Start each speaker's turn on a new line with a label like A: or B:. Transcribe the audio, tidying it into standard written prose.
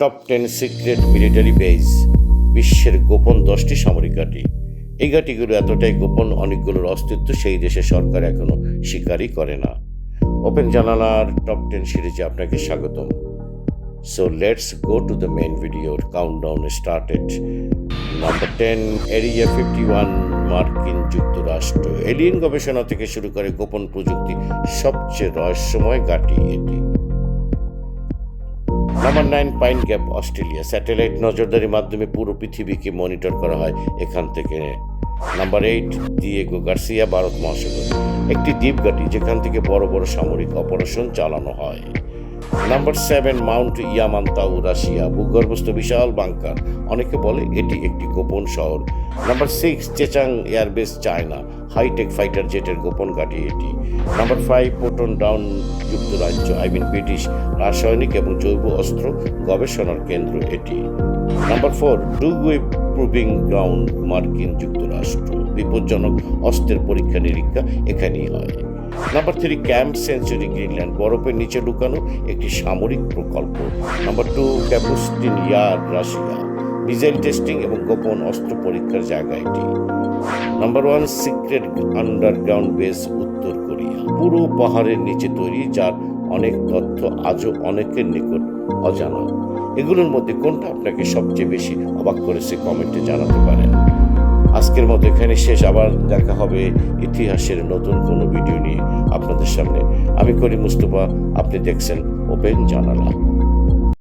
A: Top 10 secret military base, বিশ্বের গোপন 10টি সামরিক ঘাঁটি। এই ঘাঁটিগুলো এতটাই গোপন, অনেকগুলোর অস্তিত্ব সেই দেশের সরকার এখনো স্বীকারই করে না। ওপেন জানালার টপ 10 সিরিজে আপনাকে স্বাগতম। So let's go to the main video. Countdown started. Number 10, area 51, মার্কিন যুক্তরাষ্ট্র। এলিয়েন গবেষণা থেকে শুরু করে গোপন প্রযুক্তি, সবচেয়ে রহস্যময় ঘাঁটি এটি। Number 9, pine gap, Australia. Satellite নজরদারির মাধ্যমে পুরো পৃথিবীকে মনিটর করা হয় এখান থেকে। নাম্বার 8, দিয়েগো গার্সিয়া, ভারত মহাসাগর। একটি দ্বীপ ঘাঁটি যেখান থেকে বড় বড় সামরিক অপারেশন চালানো হয়। Number 7, mount Yamantau, Russia. ভূগর্ভস্থ বিশাল বাংকার, অনেকে বলে এটি একটি গোপন শহর। Number 6, Chechang airbase, China. High tech fighter জেটের গোপন ঘাঁটি এটি। নাম্বার 5, পোটন ডাউন, যুক্তরাজ্য, ব্রিটিশ রাসায়নিক এবং জৈব অস্ত্র গবেষণার কেন্দ্র এটি। নাম্বার 4, ডুগুই প্রুভিং গ্রাউন্ড, মার্কিন যুক্তরাষ্ট্র। বিপজ্জনক অস্ত্রের পরীক্ষা নিরীক্ষা এখানেই হয়। Number 3, camp century, Greenland. বরফের নিচে লুকানো একটি সামরিক প্রকল্প। নাম্বার 2, ক্যাপুস্টিন ইয়ার, রাশিয়া। মিসাইল টেস্টিং এবং গোপন অস্ত্র পরীক্ষার জায়গা এটি। নাম্বার 1, সিক্রেট আন্ডারগ্রাউন্ড বেস, উত্তর কোরিয়া। পুরো পাহাড়ের নিচে তৈরি, যার অনেক তথ্য আজও অনেকের নিকট অজানা। এগুলোর মধ্যে কোনটা আপনাকে সবচেয়ে বেশি অবাক করেছে কমেন্টে জানাতে পারেন। আজকের মতো এখানে শেষ। আবার দেখা হবে ইতিহাসের নতুন কোনো ভিডিও নিয়ে আপনাদের সামনে। আমি করিম মুস্তফা, আপনি দেখছেন ওপেন জানালা।